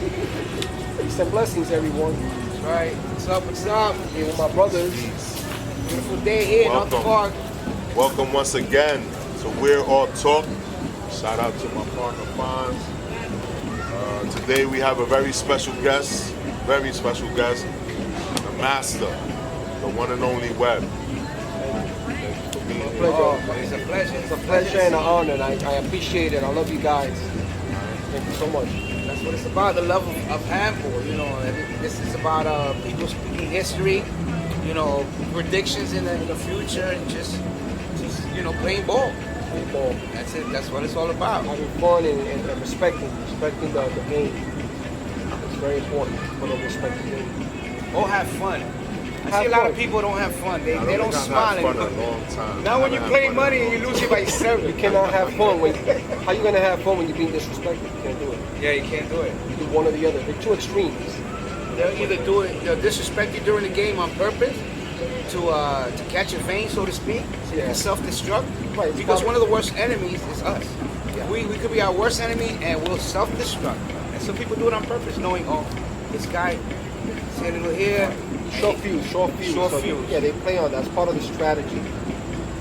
Peace and blessings, everyone. That's right. What's up? What's up? Here with my brothers. Beautiful day here in North Park. Welcome once again to We're All Talk. Shout out to my partner Fonz. Today we have a very special guest, the master, the one and only Webb. It's a pleasure. It's a pleasure and an honor, and I appreciate it. I love you guys. Thank you so much. That's what it's about, the love of handball. You know, this is about people speaking history, you know, predictions in the future, and just you know, playing ball. Playing ball. That's it. That's what it's all about. Having fun and respecting the game. It's very important for them to respect the game. Or have fun. I see a lot of people don't have fun. They don't smile. Fun a long time. Now when you play money and you lose it by 7. You cannot have fun how you gonna have fun when you're being disrespected? You can't do it. Yeah, you can't do it. You do one or the other. They're two extremes. They'll either they'll disrespect you during the game on purpose to catch a vein, so to speak, so you can self-destruct. Right. Because one of the worst enemies is us. Yeah. We could be our worst enemy and we'll self-destruct. And some people do it on purpose, knowing, oh, this guy, see a little here. Short fuse. Yeah, they play on that. That's part of the strategy.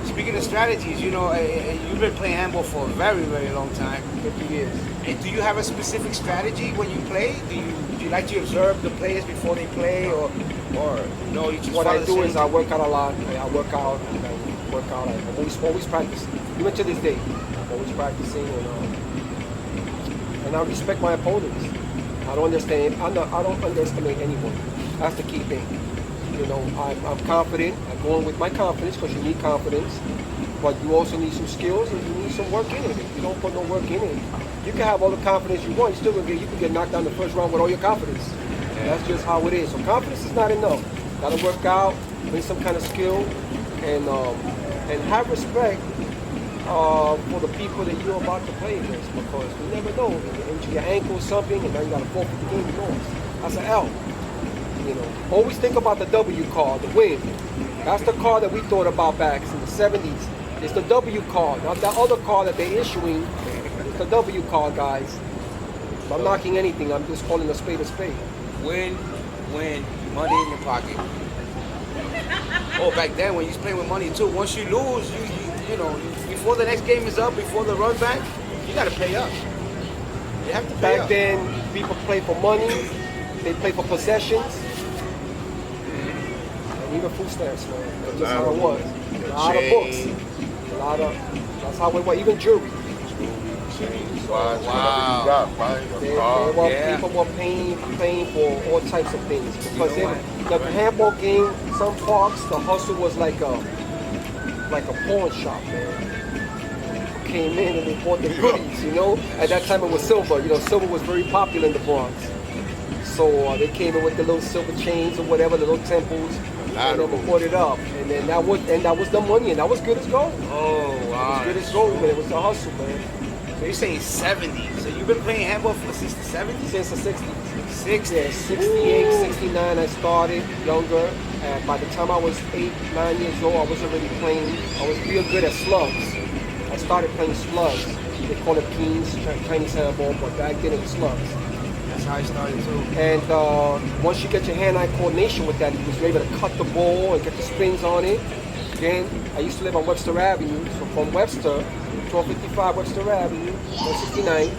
Speaking of strategies, you know, you've been playing handball for a very, very long time. 50 years. And do you have a specific strategy when you play? Do you like to observe the players before they play, or no? You just what I do is I work out a lot. I work out. I'm always practicing. Even to this day, I'm always practicing, and I respect my opponents. I don't understand. I don't underestimate anyone. That's the key thing. You know, I'm confident. I go in with my confidence because you need confidence, but you also need some skills and you need some work in it. If you don't put no work in it, you can have all the confidence you want. You can get knocked down the first round with all your confidence. Yeah. That's just how it is. So confidence is not enough. Got to work out, bring some kind of skill, and have respect for the people that you're about to play against, because you never know. You injure your ankle or something, and now you got to forfeit the game. You know, that's an L. You know, always think about the W card, the win. That's the card that we thought about back in the 70s. It's the W card, not that other card that they're issuing. It's the W card, guys. If I'm knocking anything, I'm just calling a spade a spade. Win, money in your pocket. Oh, back then when you was playing with money too, once you lose, you know, before the next game is up, before the run back, you got to pay up. You have to pay up. Back then, people play for money. They play for possessions. Even food stamps, man. That's just how it was. A lot of books. That's how it was. Even jewelry. Wow. People were paying for all types of things. Because the handball game, some parks, the hustle was like a pawn shop, man. People came in and they bought the goodies, you know. At that time it was silver. You know, silver was very popular in the Bronx. So they came in with the little silver chains or whatever, the little temples. And then we put it up, and then that was the money, and that was good as gold. Oh wow, it was good as gold, but it was a hustle, man. So you're saying 70s? So you've been playing handball since the 70s? Since the 60s. 60s. Yeah, 68, 69. I started younger, and by the time I was 8, 9 years old, I was already playing. I was real good at slugs. I started playing slugs. They call it keens, Chinese handball, but back then it was slugs. That's how I started too. And once you get your hand-eye coordination with that, you was able to cut the ball and get the spins on it. Again, I used to live on Webster Avenue, so from Webster, 1255 Webster Avenue, 169.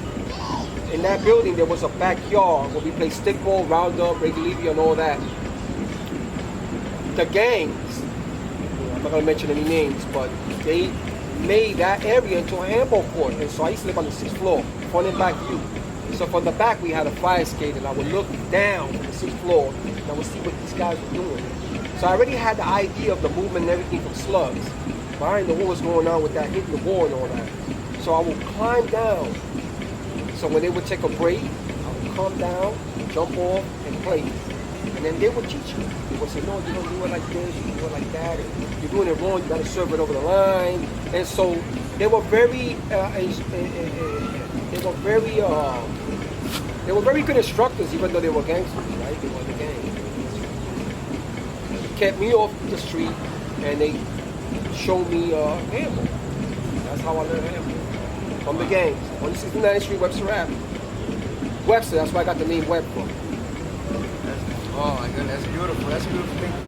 In that building, there was a backyard where we played stickball, roundup, regular and all that. The gangs, I'm not gonna mention any names, but they made that area into a handball court. And so I used to live on the 6th floor, front and back view. So from the back, we had a fire escape, and I would look down from the 6th floor, and I would see what these guys were doing. So I already had the idea of the movement and everything from slugs, but I didn't know what was going on with that, hitting the ball and all that. So I would climb down. So when they would take a break, I would come down, jump off, and play. And then they would teach me. They would say, no, you don't do it like this, you do it like that. And you're doing it wrong, you got to serve it over the line. And so they were very good instructors, even though they were gangsters, right? They were in the gang. They kept me off the street, and they showed me handball. That's how I learned handball. From the gangs, 169th Street, Webster Avenue. Webster. That's where I got the name Webb from. Oh my goodness, that's beautiful. That's a beautiful thing.